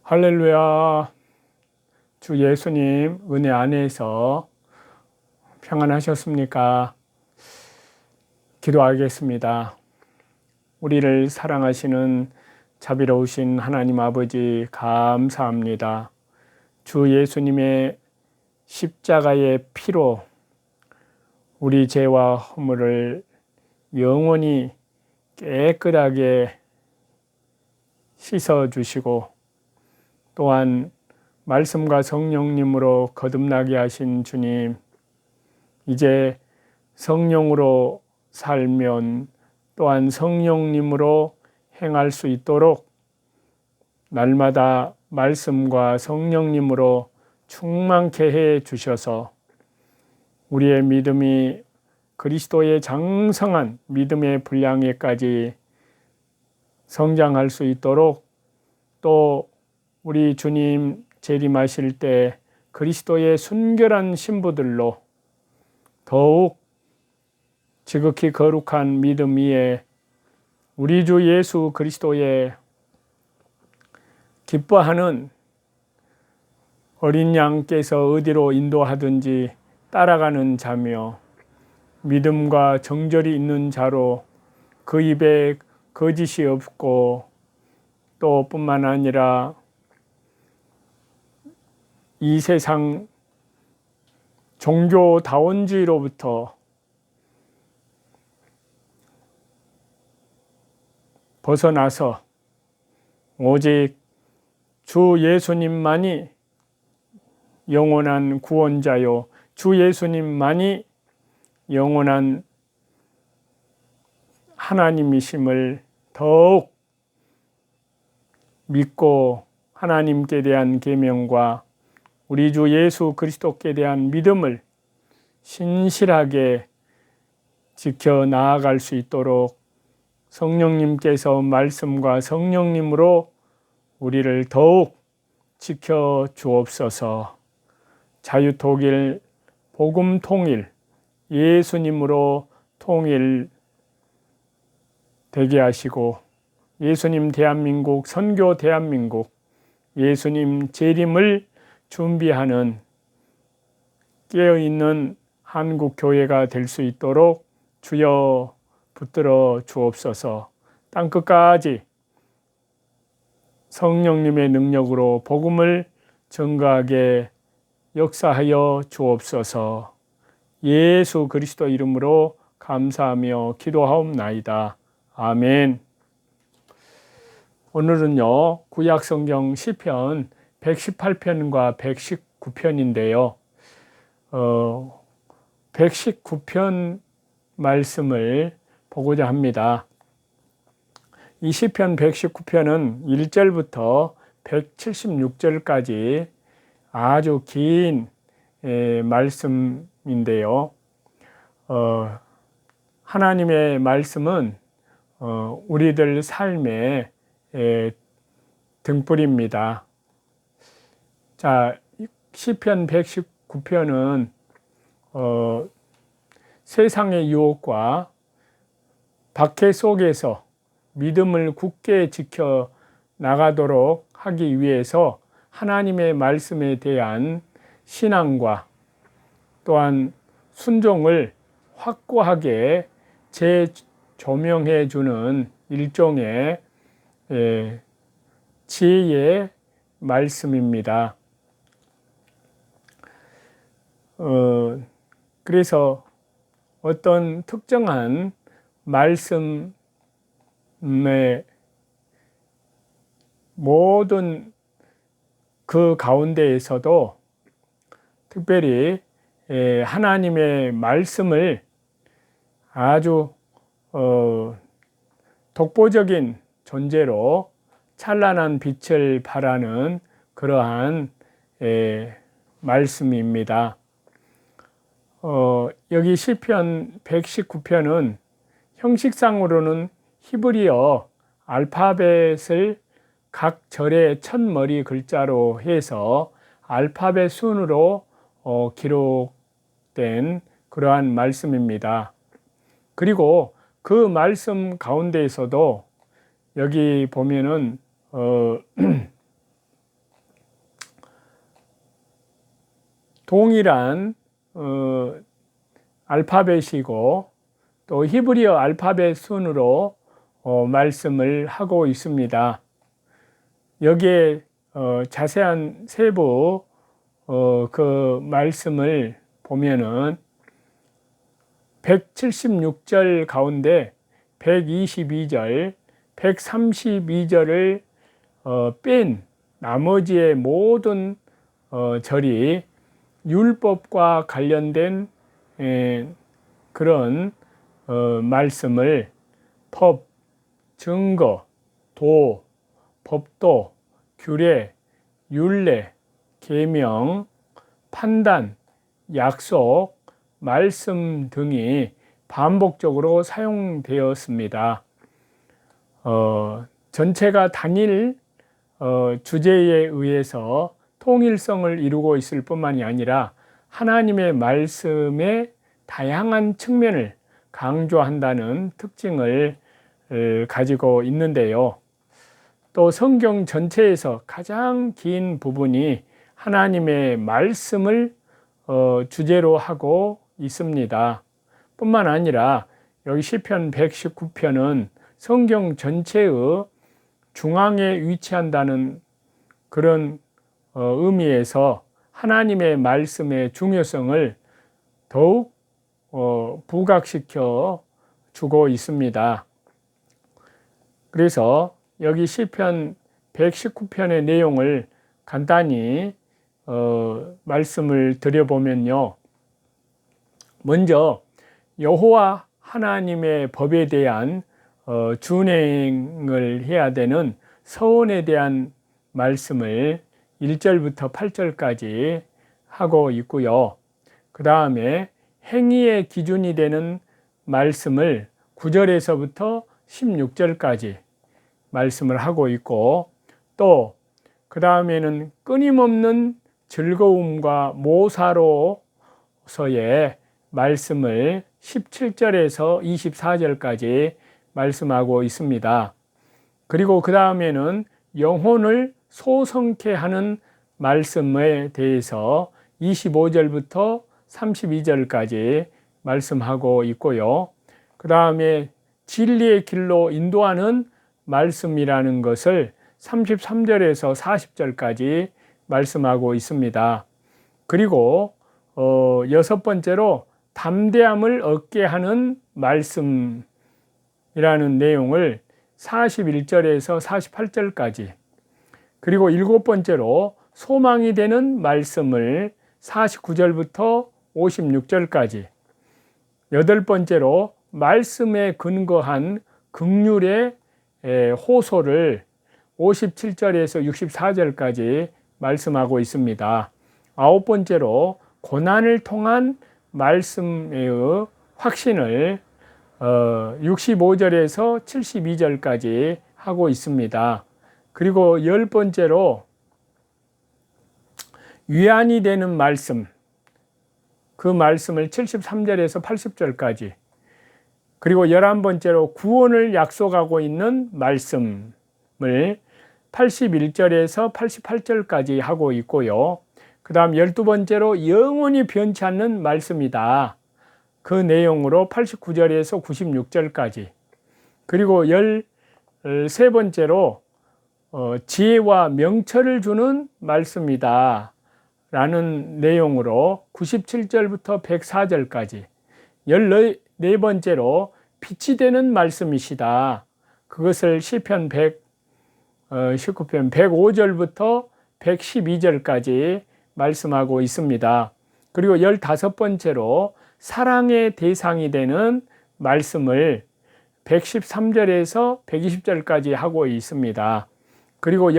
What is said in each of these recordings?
할렐루야. 주 예수님 은혜 안에서 평안하셨습니까? 기도하겠습니다. 우리를 사랑하시는 자비로우신 하나님 아버지 감사합니다. 주 예수님의 십자가의 피로 우리 죄와 허물을 영원히 깨끗하게 씻어주시고 또한 말씀과 성령님으로 거듭나게 하신 주님, 이제 성령으로 살면 또한 성령님으로 행할 수 있도록 날마다 말씀과 성령님으로 충만케 해 주셔서 우리의 믿음이 그리스도의 장성한 믿음의 분량에까지 성장할 수 있도록, 또 우리 주님 재림하실 때 그리스도의 순결한 신부들로 더욱 지극히 거룩한 믿음 위에 우리 주 예수 그리스도의 기뻐하는 어린 양께서 어디로 인도하든지 따라가는 자며 믿음과 정절이 있는 자로 그 입에 거짓이 없고 또 뿐만 아니라 이 세상 종교다원주의로부터 벗어나서 오직 주 예수님만이 영원한 구원자요, 주 예수님만이 영원한 하나님이심을 더욱 믿고 하나님께 대한 계명과 우리 주 예수 그리스도께 대한 믿음을 신실하게 지켜 나아갈 수 있도록 성령님께서 말씀과 성령님으로 우리를 더욱 지켜 주옵소서. 자유통일, 복음통일, 예수님으로 통일 되게 하시고 예수님 대한민국, 선교 대한민국, 예수님 재림을 준비하는 깨어있는 한국교회가 될 수 있도록 주여 붙들어 주옵소서. 땅끝까지 성령님의 능력으로 복음을 전가하게 역사하여 주옵소서. 예수 그리스도 이름으로 감사하며 기도하옵나이다. 아멘. 오늘은요, 구약성경 시편 118편과 119편인데요. 119편 말씀을 보고자 합니다. 이 시편 119편은 1절부터 176절까지 아주 긴 말씀인데요. 하나님의 말씀은 우리들 삶의 등불입니다. 자, 시편 119편은 세상의 유혹과 박해 속에서 믿음을 굳게 지켜 나가도록 하기 위해서 하나님의 말씀에 대한 신앙과 또한 순종을 확고하게 재조명해 주는 일종의 지혜의 말씀입니다. 그래서 어떤 특정한 말씀의 모든 그 가운데에서도 특별히 하나님의 말씀을 아주 독보적인 존재로 찬란한 빛을 발하는 그러한 말씀입니다. 여기 시편 119편은 형식상으로는 히브리어 알파벳을 각 절의 첫 머리 글자로 해서 알파벳 순으로 기록된 그러한 말씀입니다. 그리고 그 말씀 가운데에서도 여기 보면은 동일한 알파벳이고 또 히브리어 알파벳 순으로 말씀을 하고 있습니다. 여기에 자세한 세부 그 말씀을 보면은 176절 가운데 122절, 132절을 뺀 나머지의 모든 절이 율법과 관련된 그런 말씀을 법, 증거, 도, 법도, 규례, 율례, 계명, 판단, 약속, 말씀 등이 반복적으로 사용되었습니다. 전체가 단일 주제에 의해서 통일성을 이루고 있을 뿐만이 아니라 하나님의 말씀의 다양한 측면을 강조한다는 특징을 가지고 있는데요. 또 성경 전체에서 가장 긴 부분이 하나님의 말씀을 주제로 하고 있습니다. 뿐만 아니라 여기 시편 119편은 성경 전체의 중앙에 위치한다는 그런 의미에서 하나님의 말씀의 중요성을 더욱 부각시켜 주고 있습니다. 그래서 여기 시편 119편의 내용을 간단히 말씀을 드려보면요. 먼저 여호와 하나님의 법에 대한 준행을 해야 되는 서원에 대한 말씀을 1절부터 8절까지 하고 있고요. 그 다음에 행위의 기준이 되는 말씀을 9절에서부터 16절까지 말씀을 하고 있고, 또 그 다음에는 끊임없는 즐거움과 모사로서의 말씀을 17절에서 24절까지 말씀하고 있습니다. 그리고 그 다음에는 영혼을 소성케 하는 말씀에 대해서 25절부터 32절까지 말씀하고 있고요. 그 다음에 진리의 길로 인도하는 말씀이라는 것을 33절에서 40절까지 말씀하고 있습니다. 그리고 여섯 번째로 담대함을 얻게 하는 말씀이라는 내용을 41절에서 48절까지, 그리고 일곱 번째로 소망이 되는 말씀을 49절부터 56절까지, 여덟 번째로 말씀에 근거한 긍휼의 호소를 57절에서 64절까지 말씀하고 있습니다. 아홉 번째로 고난을 통한 말씀의 확신을 65절에서 72절까지 하고 있습니다. 그리고 열 번째로 위안이 되는 말씀, 그 말씀을 73절에서 80절까지, 그리고 11번째로 구원을 약속하고 있는 말씀을 81절에서 88절까지 하고 있고요. 그 다음 12번째로 영원히 변치 않는 말씀이다. 그 내용으로 89절에서 96절까지, 그리고 13번째로 지혜와 명철을 주는 말씀이다 라는 내용으로 97절부터 104절까지, 14번째로 빛이 되는 말씀이시다. 그것을 시편 19편 105절부터 112절까지 말씀하고 있습니다. 그리고 15번째로 사랑의 대상이 되는 말씀을 113절에서 120절까지 하고 있습니다. 그리고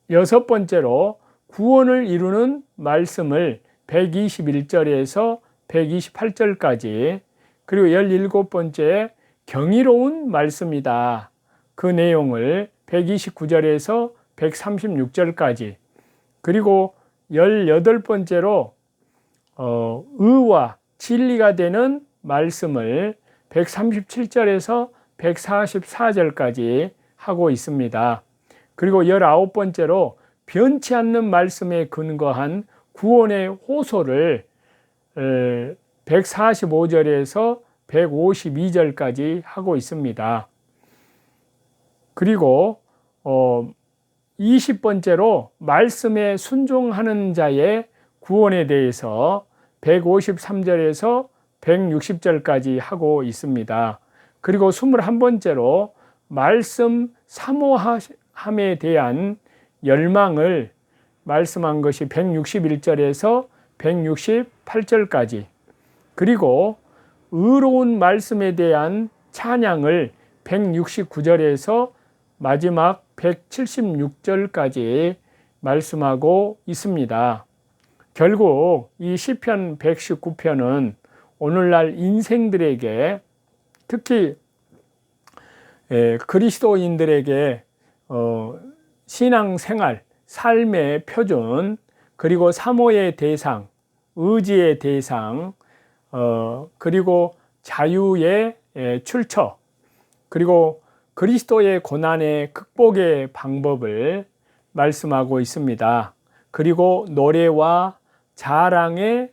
16번째로 구원을 이루는 말씀을 121절에서 128절까지, 그리고 17번째 경이로운 말씀이다. 그 내용을 129절에서 136절까지, 그리고 18번째로 의와 진리가 되는 말씀을 137절에서 144절까지 하고 있습니다. 그리고 19번째로 변치 않는 말씀에 근거한 구원의 호소를 145절에서 152절까지 하고 있습니다. 그리고 20번째로 말씀에 순종하는 자의 구원에 대해서 153절에서 160절까지 하고 있습니다. 그리고 21번째로 말씀 사모함에 대한 열망을 말씀한 것이 161절에서 168절까지, 그리고 의로운 말씀에 대한 찬양을 169절에서 마지막 176절까지 말씀하고 있습니다. 결국 이 시편 119편은 오늘날 인생들에게, 특히 그리스도인들에게 신앙생활, 삶의 표준, 그리고 사모의 대상, 의지의 대상, 그리고 자유의 출처, 그리고 그리스도의 고난의 극복의 방법을 말씀하고 있습니다. 그리고 노래와 자랑의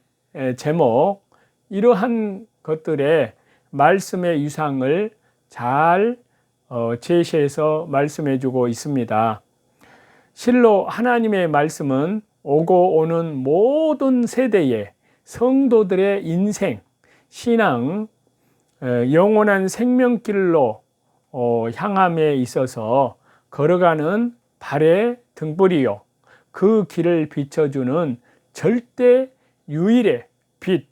제목, 이러한 것들의 말씀의 유상을 잘 제시해서 말씀해 주고 있습니다. 실로 하나님의 말씀은 오고 오는 모든 세대의 성도들의 인생, 신앙, 영원한 생명길로 향함에 있어서 걸어가는 발의 등불이요, 그 길을 비춰주는 절대 유일의 빛,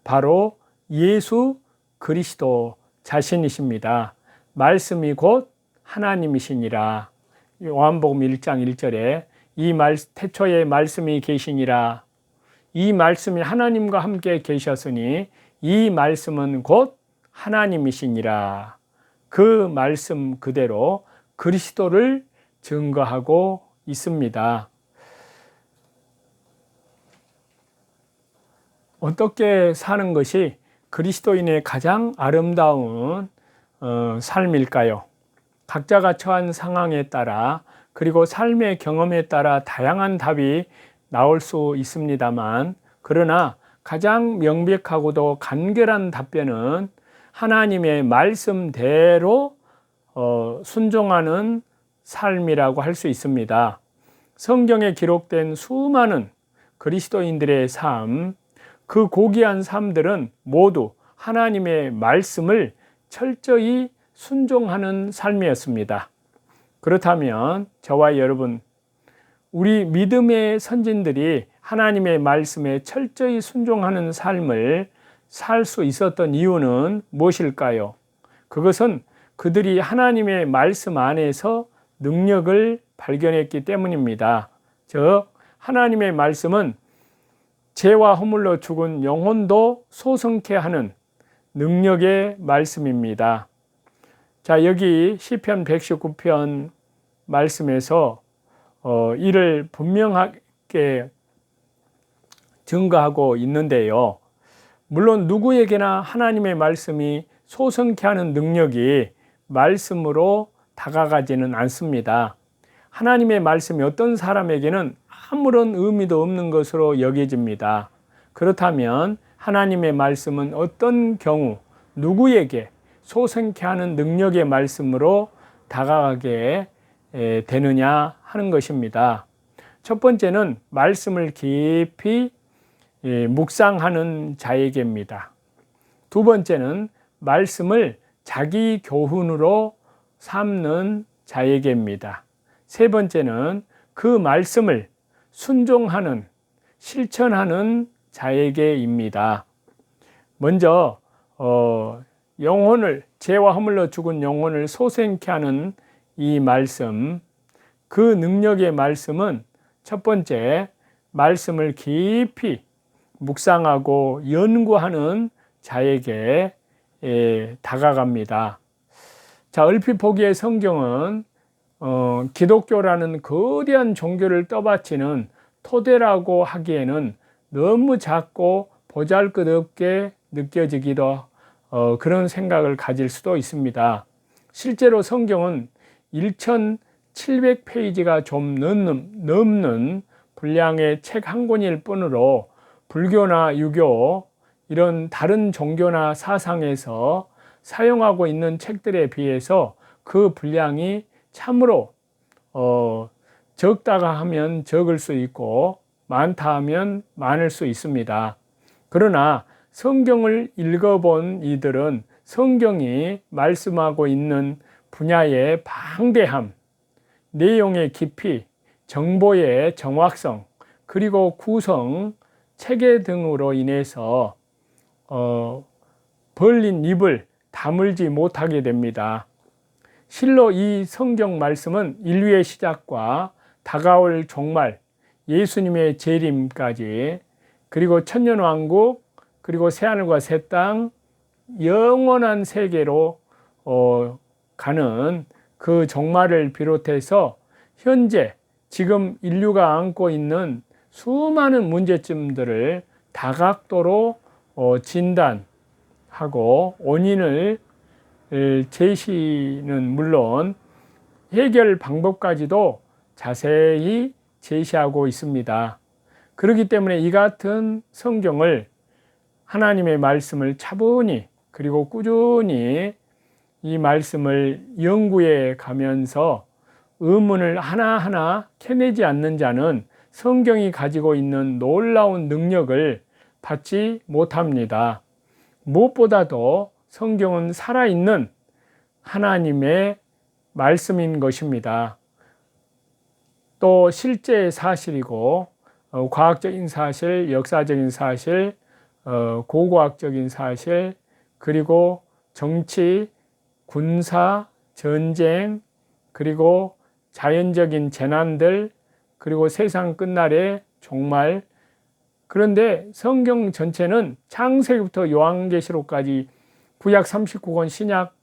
바로 예수 그리스도 자신이십니다. 말씀이 곧 하나님이시니라. 요한복음 1장 1절에 태초에 말씀이 계시니라. 이 말씀이 하나님과 함께 계셨으니 이 말씀은 곧 하나님이시니라. 그 말씀 그대로 그리스도를 증거하고 있습니다. 어떻게 사는 것이 그리스도인의 가장 아름다운 삶일까요? 각자가 처한 상황에 따라, 그리고 삶의 경험에 따라 다양한 답이 나올 수 있습니다만, 그러나 가장 명백하고도 간결한 답변은 하나님의 말씀대로 순종하는 삶이라고 할 수 있습니다. 성경에 기록된 수많은 그리스도인들의 삶, 그 고귀한 삶들은 모두 하나님의 말씀을 철저히 순종하는 삶이었습니다. 그렇다면 저와 여러분, 우리 믿음의 선진들이 하나님의 말씀에 철저히 순종하는 삶을 살 수 있었던 이유는 무엇일까요? 그것은 그들이 하나님의 말씀 안에서 능력을 발견했기 때문입니다. 즉, 하나님의 말씀은 죄와 허물로 죽은 영혼도 소성케 하는 능력의 말씀입니다. 자, 여기 시편 119편 말씀에서 이를 분명하게 증거하고 있는데요. 물론 누구에게나 하나님의 말씀이 소성케 하는 능력이 말씀으로 다가가지는 않습니다. 하나님의 말씀이 어떤 사람에게는 아무런 의미도 없는 것으로 여겨집니다. 그렇다면 하나님의 말씀은 어떤 경우 누구에게 소성케 하는 능력의 말씀으로 다가가게 되느냐 하는 것입니다. 첫 번째는 말씀을 깊이 묵상하는 자에게입니다. 두 번째는 말씀을 자기 교훈으로 삼는 자에게입니다. 세 번째는 그 말씀을 순종하는, 실천하는 자에게입니다. 먼저 영혼을, 죄와 허물로 죽은 영혼을 소생케 하는 이 말씀, 그 능력의 말씀은 첫 번째, 말씀을 깊이 묵상하고 연구하는 자에게 다가갑니다. 자, 얼핏 보기에 성경은 기독교라는 거대한 종교를 떠받치는 토대라고 하기에는 너무 작고 보잘것없게 느껴지기도 그런 생각을 가질 수도 있습니다. 실제로 성경은 700페이지가 좀 넘는 분량의 책 한 권일 뿐으로 불교나 유교 이런 다른 종교나 사상에서 사용하고 있는 책들에 비해서 그 분량이 참으로 적다가 하면 적을 수 있고 많다 하면 많을 수 있습니다. 그러나 성경을 읽어본 이들은 성경이 말씀하고 있는 분야의 방대함, 내용의 깊이, 정보의 정확성, 그리고 구성, 체계 등으로 인해서 벌린 입을 다물지 못하게 됩니다. 실로 이 성경 말씀은 인류의 시작과 다가올 종말, 예수님의 재림까지, 그리고 천년왕국, 그리고 새하늘과 새 땅, 영원한 세계로 가는 그 종말을 비롯해서 현재 지금 인류가 안고 있는 수많은 문제점들을 다각도로 진단하고 원인을 제시는 물론 해결 방법까지도 자세히 제시하고 있습니다. 그렇기 때문에 이 같은 성경을, 하나님의 말씀을 차분히 그리고 꾸준히 이 말씀을 연구해 가면서 의문을 하나하나 캐내지 않는 자는 성경이 가지고 있는 놀라운 능력을 받지 못합니다. 무엇보다도 성경은 살아있는 하나님의 말씀인 것입니다. 또 실제 사실이고 과학적인 사실, 역사적인 사실, 고고학적인 사실, 그리고 정치, 군사, 전쟁, 그리고 자연적인 재난들, 그리고 세상 끝날의 종말. 그런데 성경 전체는 창세기부터 요한계시록까지 구약 39권, 신약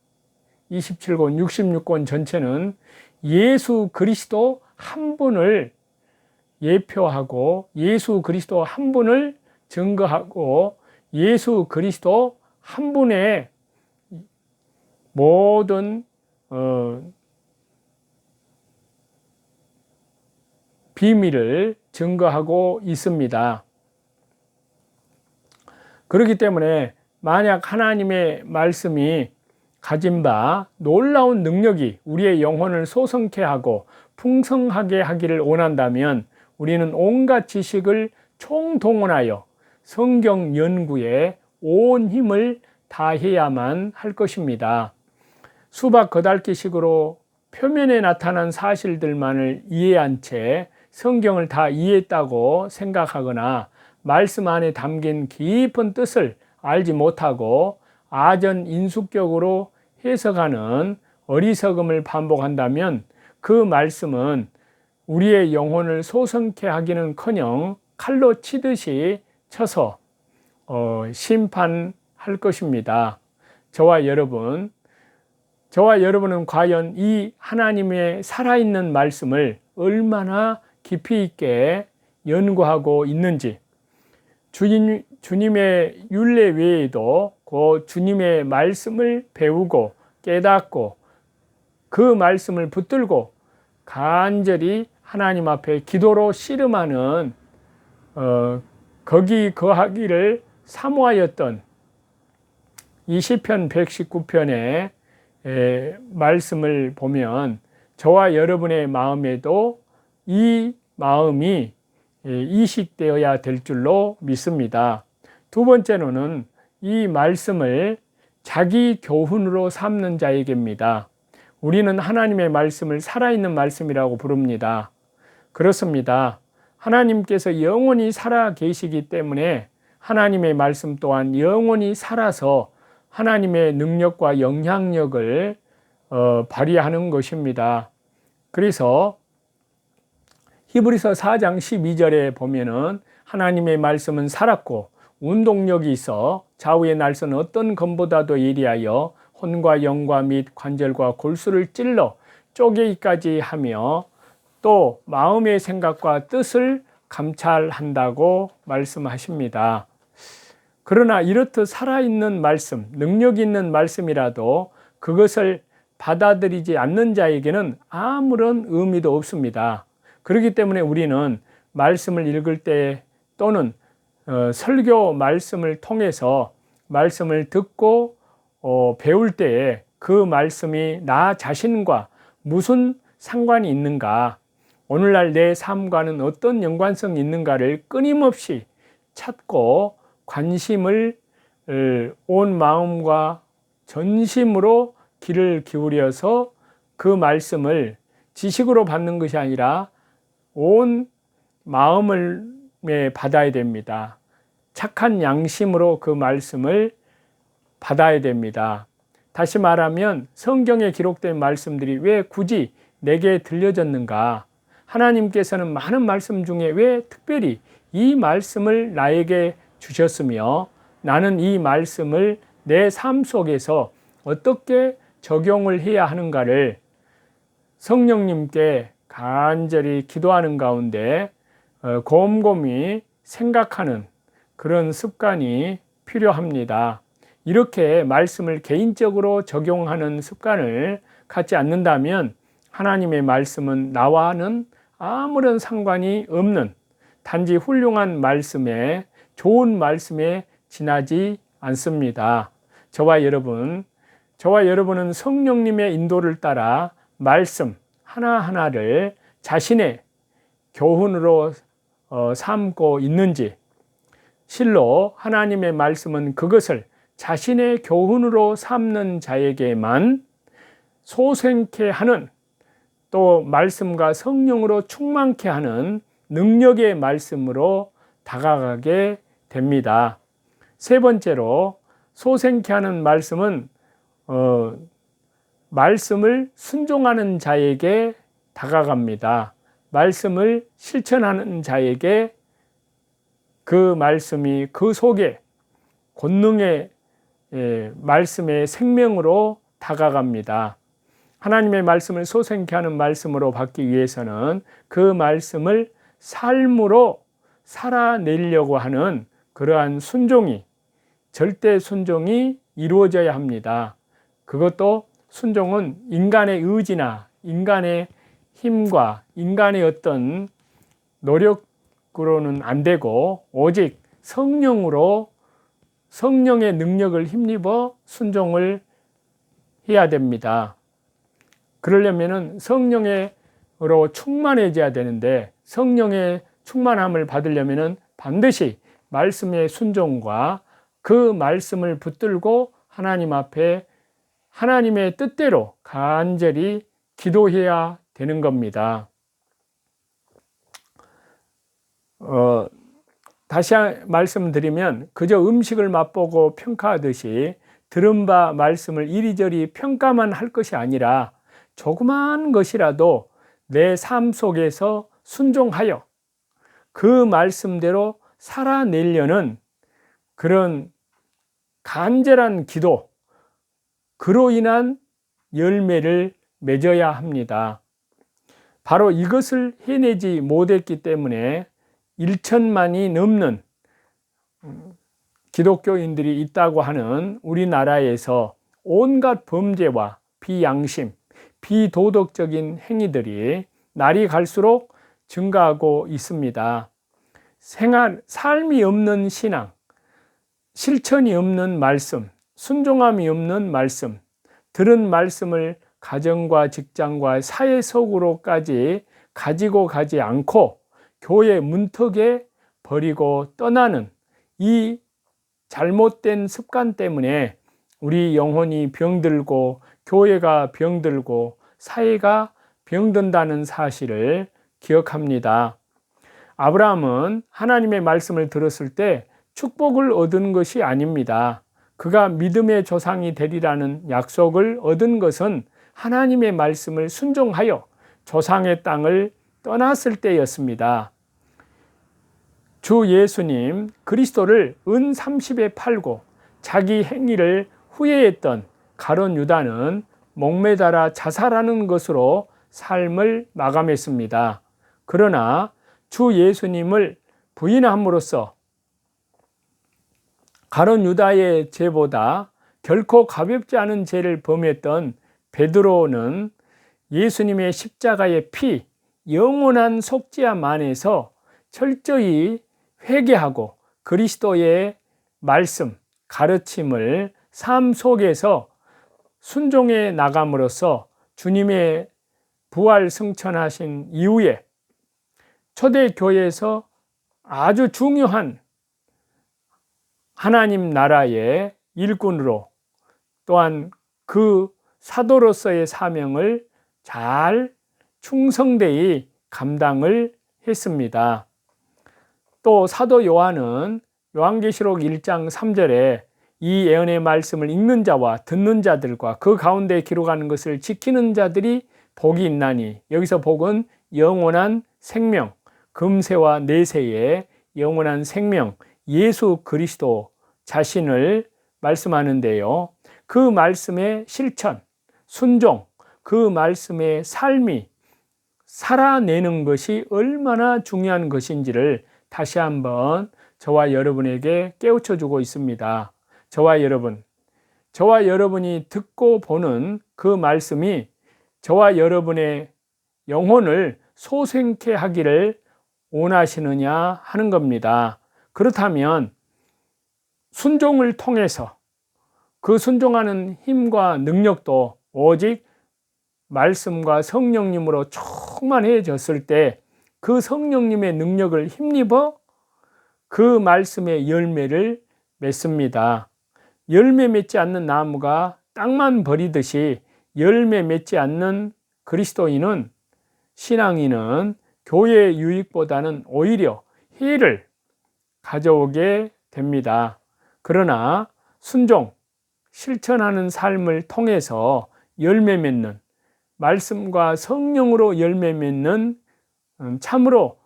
27권, 66권 전체는 예수 그리스도 한 분을 예표하고 예수 그리스도 한 분을 증거하고 예수 그리스도 한 분의 모든 비밀을 증거하고 있습니다. 그렇기 때문에 만약 하나님의 말씀이 가진 바 놀라운 능력이 우리의 영혼을 소성케 하고 풍성하게 하기를 원한다면 우리는 온갖 지식을 총동원하여 성경 연구에 온 힘을 다해야만 할 것입니다. 수박 겉핥기식으로 표면에 나타난 사실들만을 이해한 채 성경을 다 이해했다고 생각하거나 말씀 안에 담긴 깊은 뜻을 알지 못하고 아전인수격으로 해석하는 어리석음을 반복한다면 그 말씀은 우리의 영혼을 소성케 하기는커녕 칼로 치듯이 쳐서 심판할 것입니다. 저와 여러분은 과연 이 하나님의 살아있는 말씀을 얼마나 깊이 있게 연구하고 있는지, 주님의 율례 외에도 그 주님의 말씀을 배우고 깨닫고 그 말씀을 붙들고 간절히 하나님 앞에 기도로 씨름하는 거기 거하기를 사모하였던 이 시편 119편의 말씀을 보면 저와 여러분의 마음에도 이 마음이 이식되어야 될 줄로 믿습니다. 두 번째로는 이 말씀을 자기 교훈으로 삼는 자에게입니다. 우리는 하나님의 말씀을 살아있는 말씀이라고 부릅니다. 그렇습니다. 하나님께서 영원히 살아 계시기 때문에 하나님의 말씀 또한 영원히 살아서 하나님의 능력과 영향력을 발휘하는 것입니다. 그래서 히브리서 4장 12절에 보면은 하나님의 말씀은 살았고 운동력이 있어 좌우의 날선 어떤 검보다도 예리하여 혼과 영과 및 관절과 골수를 찔러 쪼개기까지 하며 또 마음의 생각과 뜻을 감찰한다고 말씀하십니다. 그러나 이렇듯 살아있는 말씀, 능력 있는 말씀이라도 그것을 받아들이지 않는 자에게는 아무런 의미도 없습니다. 그렇기 때문에 우리는 말씀을 읽을 때 또는 설교 말씀을 통해서 말씀을 듣고 배울 때에 그 말씀이 나 자신과 무슨 상관이 있는가, 오늘날 내 삶과는 어떤 연관성이 있는가를 끊임없이 찾고 관심을 온 마음과 전심으로 귀를 기울여서 그 말씀을 지식으로 받는 것이 아니라 온 마음을 받아야 됩니다. 착한 양심으로 그 말씀을 받아야 됩니다. 다시 말하면 성경에 기록된 말씀들이 왜 굳이 내게 들려졌는가? 하나님께서는 많은 말씀 중에 왜 특별히 이 말씀을 나에게 주셨으며 나는 이 말씀을 내 삶 속에서 어떻게 적용을 해야 하는가를 성령님께 간절히 기도하는 가운데 곰곰이 생각하는 그런 습관이 필요합니다. 이렇게 말씀을 개인적으로 적용하는 습관을 갖지 않는다면 하나님의 말씀은 나와는 아무런 상관이 없는 단지 훌륭한 말씀에, 좋은 말씀에 지나지 않습니다. 저와 여러분은 성령님의 인도를 따라 말씀 하나하나를 자신의 교훈으로 삼고 있는지, 실로 하나님의 말씀은 그것을 자신의 교훈으로 삼는 자에게만 소생케 하는, 또 말씀과 성령으로 충만케 하는 능력의 말씀으로 다가가게 됩니다. 세 번째로 소생케 하는 말씀은 말씀을 순종하는 자에게 다가갑니다. 말씀을 실천하는 자에게 그 말씀이 그 속에 권능의 말씀의 생명으로 다가갑니다. 하나님의 말씀을 소생케 하는 말씀으로 받기 위해서는 그 말씀을 삶으로 살아내려고 하는 그러한 순종이, 절대 순종이 이루어져야 합니다. 그것도 순종은 인간의 의지나 인간의 힘과 인간의 어떤 노력으로는 안 되고 오직 성령으로, 성령의 능력을 힘입어 순종을 해야 됩니다. 그러려면 성령으로 충만해져야 되는데, 성령의 충만함을 받으려면 반드시 말씀의 순종과 그 말씀을 붙들고 하나님 앞에 하나님의 뜻대로 간절히 기도해야 되는 겁니다. 다시 말씀드리면 그저 음식을 맛보고 평가하듯이 들은 바 말씀을 이리저리 평가만 할 것이 아니라 조그만 것이라도 내 삶 속에서 순종하여 그 말씀대로 살아내려는 그런 간절한 기도, 그로 인한 열매를 맺어야 합니다. 바로 이것을 해내지 못했기 때문에 1천만이 넘는 기독교인들이 있다고 하는 우리나라에서 온갖 범죄와 비양심, 비도덕적인 행위들이 날이 갈수록 증가하고 있습니다. 삶이 없는 신앙, 실천이 없는 말씀, 순종함이 없는 말씀, 들은 말씀을 가정과 직장과 사회 속으로까지 가지고 가지 않고 교회 문턱에 버리고 떠나는 이 잘못된 습관 때문에 우리 영혼이 병들고 교회가 병들고 사회가 병든다는 사실을 기억합니다. 아브라함은 하나님의 말씀을 들었을 때 축복을 얻은 것이 아닙니다. 그가 믿음의 조상이 되리라는 약속을 얻은 것은 하나님의 말씀을 순종하여 조상의 땅을 떠났을 때였습니다. 주 예수님 그리스도를 은 30에 팔고 자기 행위를 후회했던 가룟 유다는 목매달아 자살하는 것으로 삶을 마감했습니다. 그러나 주 예수님을 부인함으로써 가룟 유다의 죄보다 결코 가볍지 않은 죄를 범했던 베드로는 예수님의 십자가의 피, 영원한 속죄함 안에서 철저히 회개하고 그리스도의 말씀, 가르침을 삶 속에서 순종해 나감으로써 주님의 부활 승천하신 이후에 초대교회에서 아주 중요한 하나님 나라의 일꾼으로 또한 그 사도로서의 사명을 잘 충성되이 감당을 했습니다. 또 사도 요한은 요한계시록 1장 3절에 이 예언의 말씀을 읽는 자와 듣는 자들과 그 가운데 기록하는 것을 지키는 자들이 복이 있나니, 여기서 복은 영원한 생명, 금세와 내세의 영원한 생명, 예수 그리스도 자신을 말씀하는데요. 그 말씀의 실천, 순종, 그 말씀의 삶이 살아내는 것이 얼마나 중요한 것인지를 다시 한번 저와 여러분에게 깨우쳐 주고 있습니다. 저와 여러분이 듣고 보는 그 말씀이 저와 여러분의 영혼을 소생케 하기를 원하시느냐 하는 겁니다. 그렇다면 순종을 통해서 그 순종하는 힘과 능력도 오직 말씀과 성령님으로 충만해졌을 때 그 성령님의 능력을 힘입어 그 말씀의 열매를 맺습니다. 열매 맺지 않는 나무가 땅만 버리듯이 열매 맺지 않는 그리스도인은, 신앙인은 교회의 유익보다는 오히려 해를 가져오게 됩니다. 그러나 순종, 실천하는 삶을 통해서 열매 맺는, 말씀과 성령으로 열매 맺는 참으로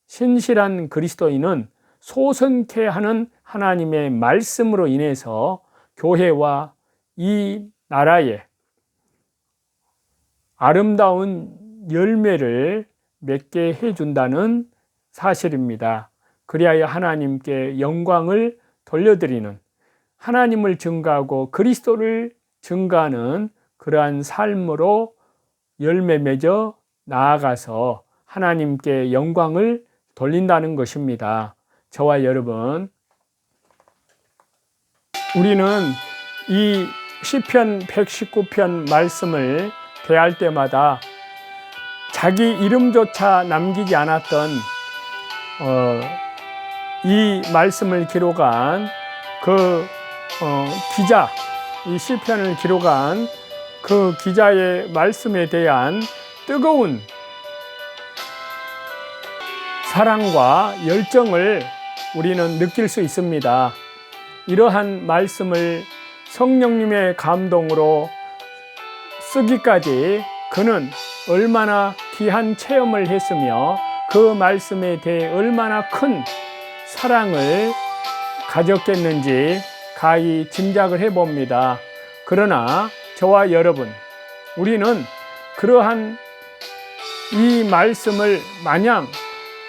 신실한 그리스도인은 소선케 하는 하나님의 말씀으로 인해서 교회와 이 나라에 아름다운 열매를 맺게 해준다는 사실입니다. 그리하여 하나님께 영광을 돌려드리는, 하나님을 증거하고 그리스도를 증거하는 그러한 삶으로 열매 맺어 나아가서 하나님께 영광을 돌린다는 것입니다. 저와 여러분, 우리는 이 시편 119편 말씀을 대할 때마다 자기 이름조차 남기지 않았던 이 말씀을 기록한 기자, 이 시편을 기록한 그 기자의 말씀에 대한 뜨거운 사랑과 열정을 우리는 느낄 수 있습니다. 이러한 말씀을 성령님의 감동으로 쓰기까지 그는 얼마나 귀한 체험을 했으며 그 말씀에 대해 얼마나 큰 사랑을 가졌겠는지 가히 짐작을 해봅니다. 그러나 저와 여러분, 우리는 그러한 이 말씀을 마냥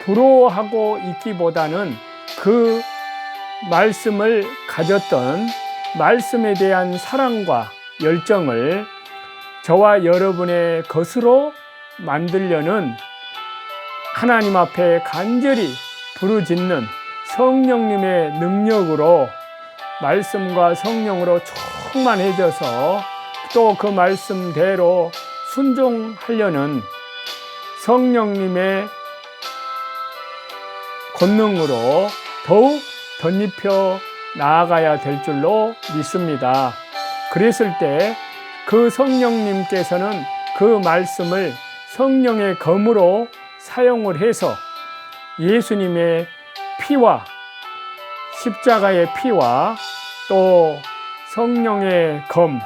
부러워하고 있기보다는 그 말씀을 가졌던 말씀에 대한 사랑과 열정을 저와 여러분의 것으로 만들려는 하나님 앞에 간절히 부르짖는 성령님의 능력으로, 말씀과 성령으로 충만해져서 또 그 말씀대로 순종하려는 성령님의 권능으로 더욱 덧입혀 나아가야 될 줄로 믿습니다. 그랬을 때 그 성령님께서는 그 말씀을 성령의 검으로 사용을 해서 예수님의 피와 십자가의 피와 또 성령의 검,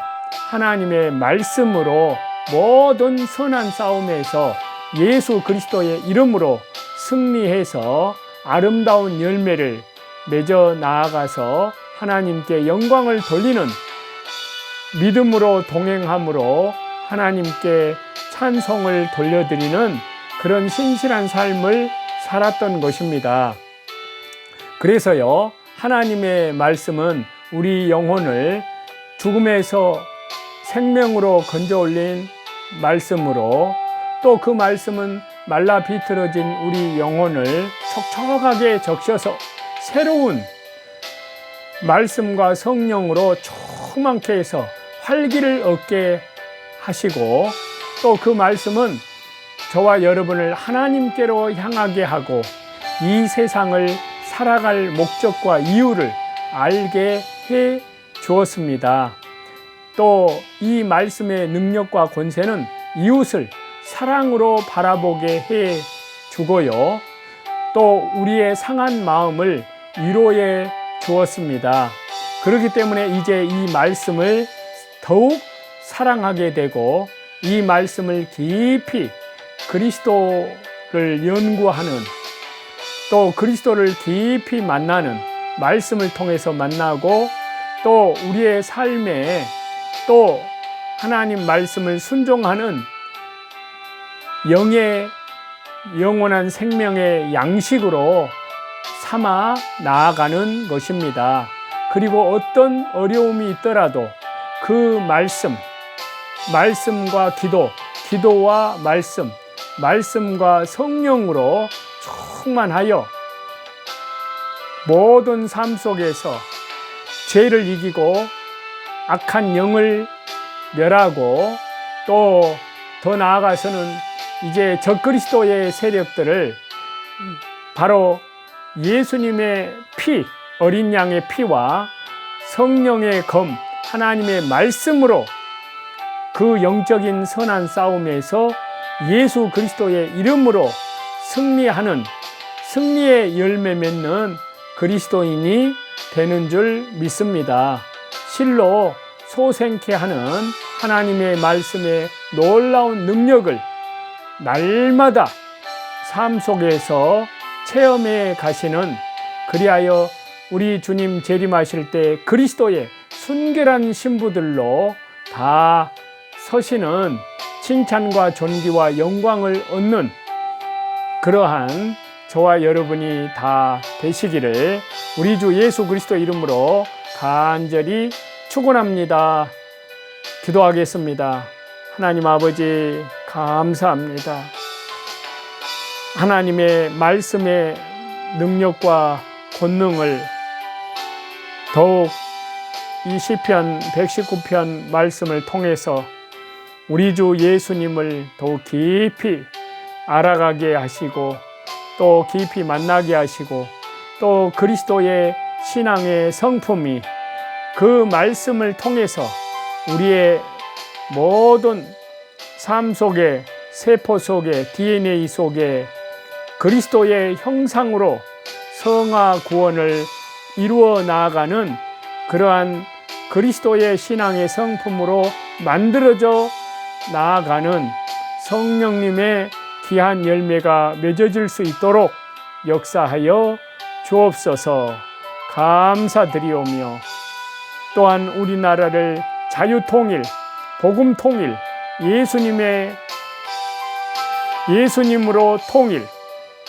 하나님의 말씀으로 모든 선한 싸움에서 예수 그리스도의 이름으로 승리해서 아름다운 열매를 맺어 나아가서 하나님께 영광을 돌리는, 믿음으로 동행함으로 하나님께 찬송을 돌려드리는 그런 신실한 삶을 살았던 것입니다. 그래서요, 하나님의 말씀은 우리 영혼을 죽음에서 생명으로 건져 올린 말씀으로 또 그 말씀은 말라 비틀어진 우리 영혼을 촉촉하게 적셔서 새로운 말씀과 성령으로 충만케 해서 활기를 얻게 하시고 또 그 말씀은 저와 여러분을 하나님께로 향하게 하고 이 세상을 살아갈 목적과 이유를 알게 해 주었습니다. 또 이 말씀의 능력과 권세는 이웃을 사랑으로 바라보게 해 주고요. 또 우리의 상한 마음을 위로해 주었습니다. 그렇기 때문에 이제 이 말씀을 더욱 사랑하게 되고 이 말씀을 깊이 그리스도를 연구하는 또 그리스도를 깊이 만나는 말씀을 통해서 만나고 또 우리의 삶에 또 하나님 말씀을 순종하는 영의 영원한 생명의 양식으로 삼아 나아가는 것입니다. 그리고 어떤 어려움이 있더라도 그 말씀과 기도와 말씀과 성령으로 충만하여 모든 삶 속에서 죄를 이기고 악한 영을 멸하고 또 더 나아가서는 이제 적그리스도의 세력들을 바로 예수님의 피, 어린 양의 피와 성령의 검, 하나님의 말씀으로 그 영적인 선한 싸움에서 예수 그리스도의 이름으로 승리하는 승리의 열매 맺는 그리스도인이 되는 줄 믿습니다. 실로 소생케 하는 하나님의 말씀의 놀라운 능력을 날마다 삶 속에서 체험해 가시는 그리하여 우리 주님 재림하실 때 그리스도의 순결한 신부들로 다 서시는 칭찬과 존귀와 영광을 얻는 그러한 저와 여러분이 다 되시기를 우리 주 예수 그리스도 이름으로 간절히 축원합니다. 기도하겠습니다. 하나님 아버지 감사합니다. 하나님의 말씀의 능력과 권능을 더욱 이 시편 119편 말씀을 통해서 우리 주 예수님을 더욱 깊이 알아가게 하시고 또 깊이 만나게 하시고 또 그리스도의 신앙의 성품이 그 말씀을 통해서 우리의 모든 삶 속에 세포 속에 DNA 속에 그리스도의 형상으로 성화 구원을 이루어 나아가는 그러한 그리스도의 신앙의 성품으로 만들어져 나아가는 성령님의 귀한 열매가 맺어질 수 있도록 역사하여 주옵소서. 감사드리오며 또한 우리나라를 자유통일, 복음통일, 예수님으로 통일,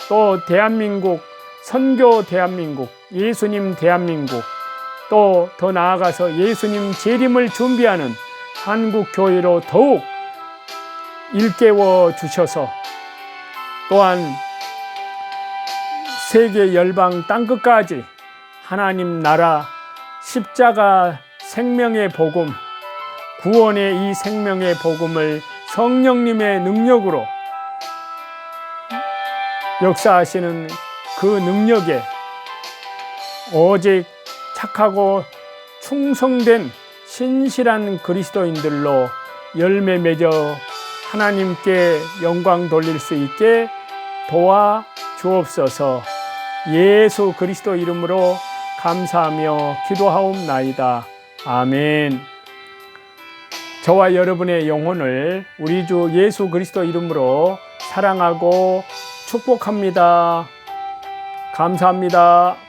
또 대한민국, 선교 대한민국, 예수님 대한민국, 또 더 나아가서 예수님 재림을 준비하는 한국교회로 더욱 일깨워 주셔서 또한 세계 열방 땅끝까지 하나님 나라 십자가 생명의 복음, 구원의 이 생명의 복음을 성령님의 능력으로 역사하시는 그 능력에 오직 착하고 충성된 신실한 그리스도인들로 열매 맺어 하나님께 영광 돌릴 수 있게 도와 주옵소서. 예수 그리스도 이름으로 감사하며 기도하옵나이다. 아멘. 저와 여러분의 영혼을 우리 주 예수 그리스도 이름으로 사랑하고 축복합니다. 감사합니다.